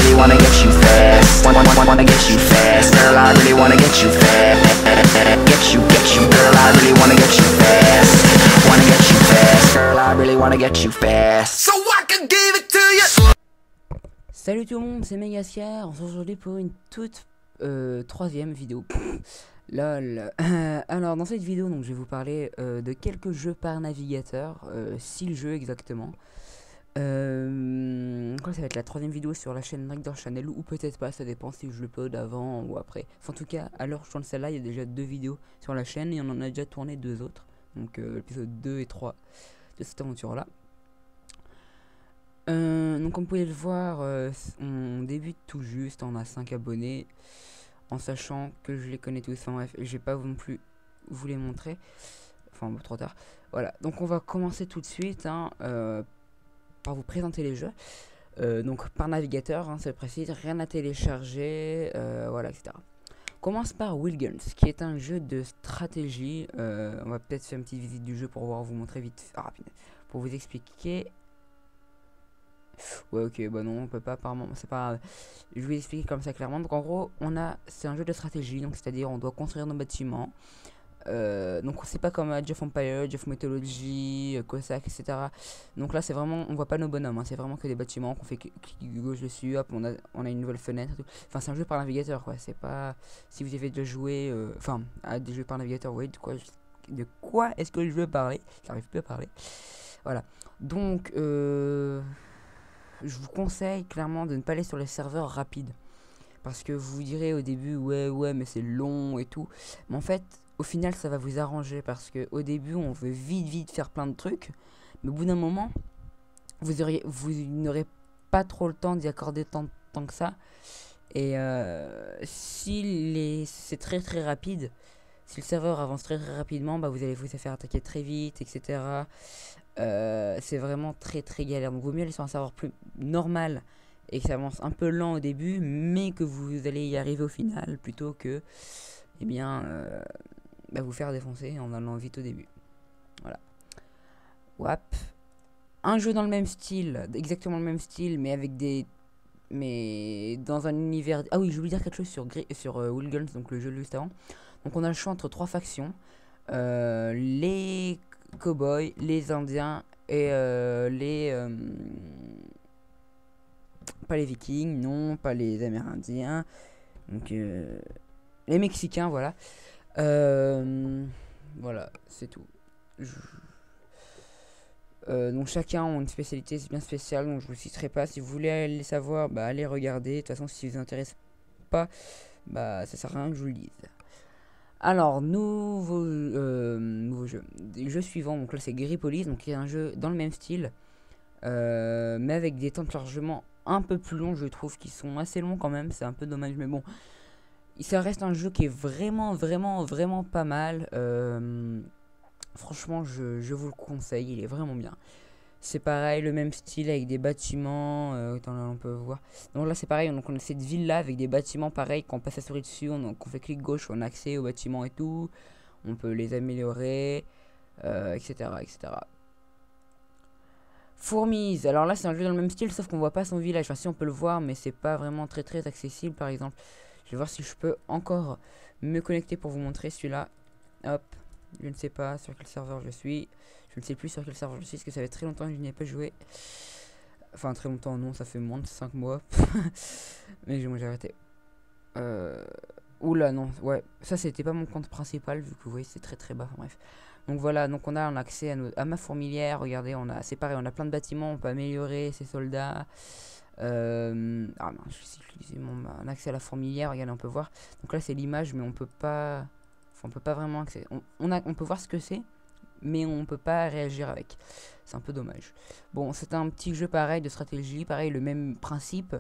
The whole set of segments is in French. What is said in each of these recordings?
really wanna get you fast. Wanna get you fast. Girl, I really wanna get you fast. Get you, girl, I really wanna get you fast. Wanna get you fast. Girl, I really wanna get you fast. So I can give it to you. Salut tout le monde, c'est Megascar. On se retrouve aujourd'hui pour une toute troisième vidéo. Lol. Alors dans cette vidéo, donc je vais vous parler de quelques jeux par navigateur, 6 jeux exactement. Ça va être la troisième vidéo sur la chaîne Ragdoll Channel, ou peut-être pas, ça dépend si je l'upload avant ou après. Enfin, en tout cas, à l'heure où je tourne celle-là, il y a déjà 2 vidéos sur la chaîne et on en a déjà tourné 2 autres. Donc l'épisode 2 et 3 de cette aventure-là. Donc comme vous pouvez le voir, on débute tout juste, on a 5 abonnés, en sachant que je les connais tous. Enfin bref, je vais pas non plus vous les montrer, enfin bon, trop tard. Voilà, donc on va commencer tout de suite par vous présenter les jeux. Donc par navigateur, c'est précis, rien à télécharger, voilà, etc. On commence par Wheelguns, qui est un jeu de stratégie. On va peut-être faire une petite visite du jeu pour vous montrer vite, rapide, pour vous expliquer. Ouais, ok, bah non, on peut pas, apparemment, c'est pas grave. Je vais expliquer comme ça clairement. Donc en gros, c'est un jeu de stratégie, donc c'est-à-dire on doit construire nos bâtiments. Donc c'est pas comme Age of Empire, Age of Mythology, Cossack, etc. Donc là c'est vraiment, on voit pas nos bonhommes, hein, c'est vraiment que des bâtiments qu'on fait clic gauche dessus, hop, on a une nouvelle fenêtre et tout. Enfin c'est un jeu par navigateur quoi, c'est pas, si vous avez déjà joué, enfin à des jeux par navigateur, vous voyez de quoi est-ce que je veux parler, j'arrive plus à parler. Voilà, donc je vous conseille clairement de ne pas aller sur les serveurs rapides. Parce que vous direz au début, ouais, mais c'est long et tout. Mais en fait, au final, ça va vous arranger. Parce que au début, on veut vite faire plein de trucs. Mais au bout d'un moment, vous n'aurez pas trop le temps d'y accorder tant que ça. Et si c'est très rapide, si le serveur avance très rapidement, bah vous allez vous faire attaquer très vite, etc. C'est vraiment très galère. Donc vaut mieux aller sur un serveur plus normal et que ça avance un peu lent au début, mais que vous allez y arriver au final, plutôt que vous faire défoncer en allant vite au début. Voilà. Wap. Un jeu dans le même style, exactement le même style, mais avec dans un univers. Ah oui, je voulais dire quelque chose sur Wheelguns, donc le jeu juste avant. Donc on a le choix entre 3 factions, les cowboys, les indiens et pas les vikings, non, pas les amérindiens, donc les mexicains, voilà. Voilà, c'est tout. Donc chacun a une spécialité bien spéciale, donc je vous citerai pas. Si vous voulez les savoir, bah allez regarder. De toute façon, si ça vous intéresse pas, bah ça sert à rien que je vous le dise. Alors, nouveau jeu. Le jeu suivant, donc là c'est Geripolis, donc il y a un jeu dans le même style, mais avec des temps de chargement un peu plus longs, je trouve, qui sont assez longs quand même, c'est un peu dommage, mais bon. Ça reste un jeu qui est vraiment pas mal. Franchement, je vous le conseille, il est vraiment bien. C'est pareil, le même style avec des bâtiments. Attends, là on peut voir. Donc là c'est pareil, donc on a cette ville là avec des bâtiments pareils. Quand on passe la souris dessus, on fait clic gauche, on a accès aux bâtiments et tout. On peut les améliorer, etc. Fourmise, alors là c'est un jeu dans le même style, sauf qu'on voit pas son village. Enfin si, on peut le voir, mais c'est pas vraiment très accessible. Par exemple, je vais voir si je peux encore me connecter pour vous montrer celui-là. Hop, je ne sais pas sur quel serveur je suis. Je ne sais plus sur quel serveur je suis, parce que ça fait très longtemps que je n'y ai pas joué. Enfin, très longtemps, non, ça fait moins de 5 mois. Mais j'ai arrêté. Oula, non, ouais. Ça, c'était pas mon compte principal, vu que vous voyez, c'est très bas. Bref. Donc voilà, donc on a accès à ma fourmilière. Regardez, c'est pareil, on a plein de bâtiments, on peut améliorer ses soldats. Ah non, je vais utiliser mon accès à la fourmilière. Regardez, on peut voir. Donc là, c'est l'image, mais on peut pas. Enfin, on peut pas vraiment accéder. On peut voir ce que c'est, mais on peut pas réagir avec. C'est un peu dommage. Bon, c'est un petit jeu pareil de stratégie, pareil, le même principe.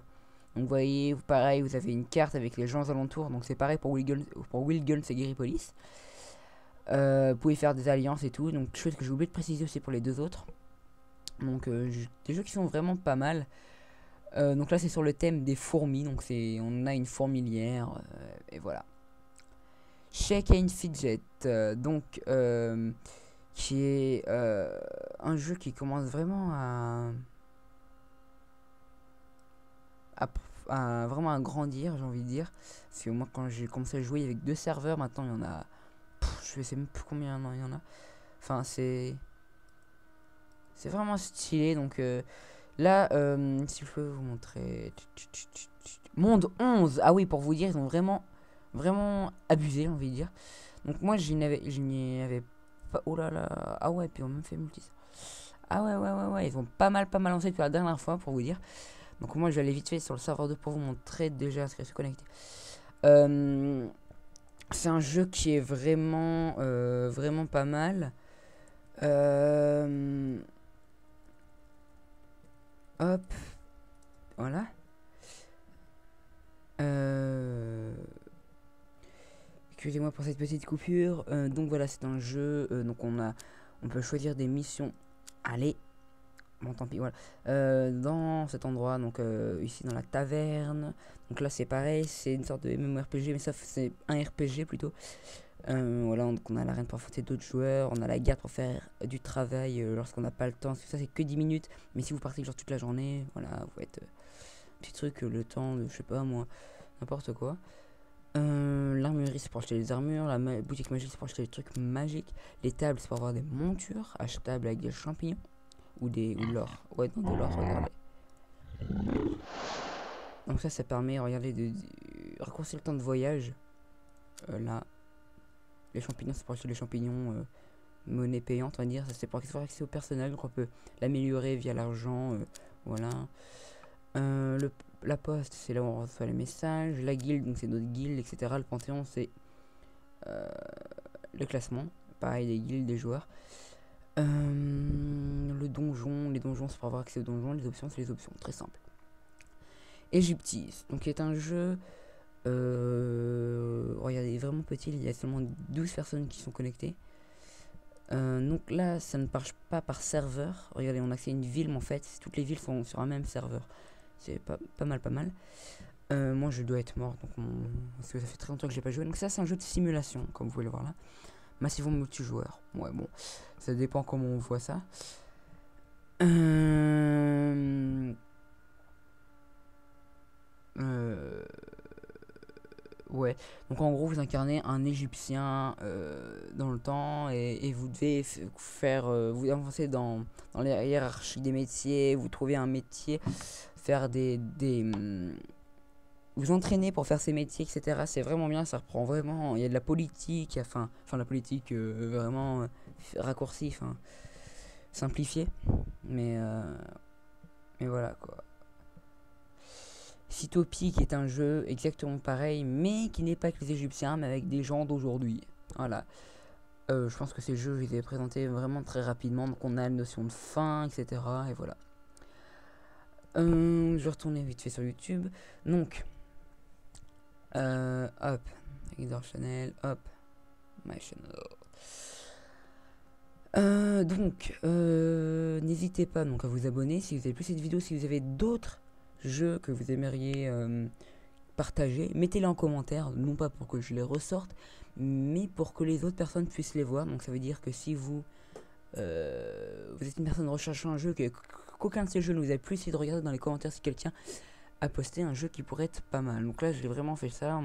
Donc vous voyez, pareil, vous avez une carte avec les gens alentours. Donc c'est pareil pour Wheelguns et Geripolis. Vous pouvez faire des alliances et tout. Donc chose que j'ai oublié de préciser aussi pour les 2 autres. Donc des jeux qui sont vraiment pas mal. Donc là c'est sur le thème des fourmis. Donc on a une fourmilière, et voilà. Shake and Fidget, qui est un jeu qui commence vraiment vraiment à grandir, j'ai envie de dire. Parce que moi, quand j'ai commencé à jouer avec 2 serveurs, maintenant il y en a... je sais même plus combien il y en a. Enfin, c'est vraiment stylé. Donc là, si je peux vous montrer... Monde 11. Ah oui, pour vous dire, ils ont vraiment abusé, j'ai envie de dire. Donc moi, je n'y avais pas... Oh là là. Ah ouais, puis on m'a même fait multi. Ah ouais, ils ont pas mal lancé depuis la dernière fois, pour vous dire. Donc moi, je vais aller vite fait sur le serveur 2 pour vous montrer déjà ce qui se connecté. C'est un jeu qui est vraiment pas mal. Hop, voilà. Excusez-moi pour cette petite coupure. Donc voilà, c'est un jeu. Donc on peut choisir des missions. Allez, bon tant pis, voilà. Dans cet endroit, donc ici dans la taverne. Donc là c'est pareil, c'est une sorte de MMORPG, mais ça c'est un RPG plutôt. Voilà, donc on a l'arène pour affronter d'autres joueurs, on a la garde pour faire du travail lorsqu'on n'a pas le temps. Parce que ça c'est que 10 minutes, mais si vous partez genre toute la journée, voilà, vous faites petit truc, le temps de, je sais pas moi, n'importe quoi. L'armurerie c'est pour acheter les armures, la boutique magique c'est pour acheter les trucs magiques, les tables c'est pour avoir des montures achetables avec des champignons ou de l'or. Ouais, non, de l'or, regardez. Donc ça permet, regardez, de raccourcir le temps de voyage. Là, les champignons c'est pour acheter les champignons, monnaie payante on va dire, ça c'est pour avoir accès au personnel, donc on peut l'améliorer via l'argent, voilà. La poste c'est là où on reçoit les messages, la guilde donc c'est notre guilde, etc. Le panthéon c'est le classement, pareil, des guildes, des joueurs. Le donjon, les donjons c'est pour avoir accès aux donjons, les options c'est les options, très simple. Egyptis, donc qui est un jeu, regardez, vraiment petit, il y a seulement 12 personnes qui sont connectées. Donc là ça ne marche pas par serveur, regardez, on a accès à une ville, mais en fait toutes les villes sont sur un même serveur. C'est pas mal. Moi je dois être mort, donc parce que ça fait très longtemps que j'ai pas joué. Donc ça c'est un jeu de simulation, comme vous pouvez le voir là. Massivement multijoueur. Ouais, bon, ça dépend comment on voit ça. Ouais, donc en gros vous incarnez un Égyptien dans le temps et vous devez faire, vous avancez dans la hiérarchie des métiers, vous trouvez un métier, faire vous entraîner pour faire ces métiers, etc. C'est vraiment bien, ça reprend vraiment, il y a de la politique, enfin la politique vraiment raccourcie, simplifiée, mais voilà quoi. Cytopie qui est un jeu exactement pareil, mais qui n'est pas que les Égyptiens, mais avec des gens d'aujourd'hui. Voilà. Je pense que ces jeux, je les ai présentés vraiment très rapidement, donc on a la notion de fin, etc. Et voilà. Je vais retourner vite fait sur YouTube. Donc, hop, Leader Channel, hop, My Channel. Donc, n'hésitez pas donc à vous abonner si vous avez plu cette vidéo, si vous avez d'autres jeux que vous aimeriez partager, mettez-les en commentaire, non pas pour que je les ressorte, mais pour que les autres personnes puissent les voir. Donc ça veut dire que si vous êtes une personne recherchant un jeu, qu'aucun de ces jeux ne vous a plu, essayez de regarder dans les commentaires si quelqu'un a posté un jeu qui pourrait être pas mal. Donc là j'ai vraiment fait ça,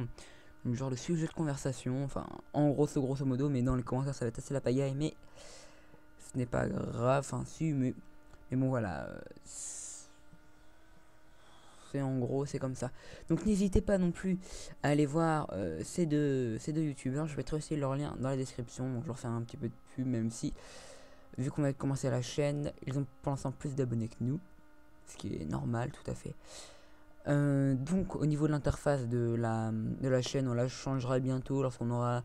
genre le sujet de conversation, enfin en gros c'est grosso modo, mais dans les commentaires ça va être assez la pagaille, mais ce n'est pas grave, enfin si, mais bon voilà, en gros c'est comme ça. Donc n'hésitez pas non plus à aller voir ces deux youtubeurs, je vais aussi leur lien dans la description, donc je leur fais un petit peu de pub, même si vu qu'on va commencer la chaîne, ils ont pour l'instant plus d'abonnés que nous, ce qui est normal tout à fait. Donc au niveau de l'interface de la chaîne, on la changera bientôt lorsqu'on aura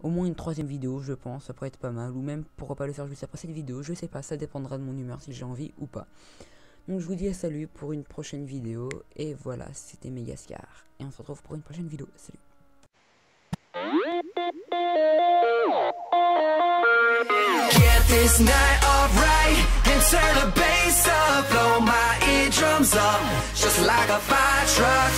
au moins une 3e vidéo, je pense, ça pourrait être pas mal, ou même pourquoi pas le faire juste après cette vidéo, je sais pas, ça dépendra de mon humeur si j'ai envie ou pas. Donc je vous dis à salut pour une prochaine vidéo, et voilà, c'était Megascar, et on se retrouve pour une prochaine vidéo, salut. Get this night off right and turn the bass up, blow my eardrums up, just like a fire truck.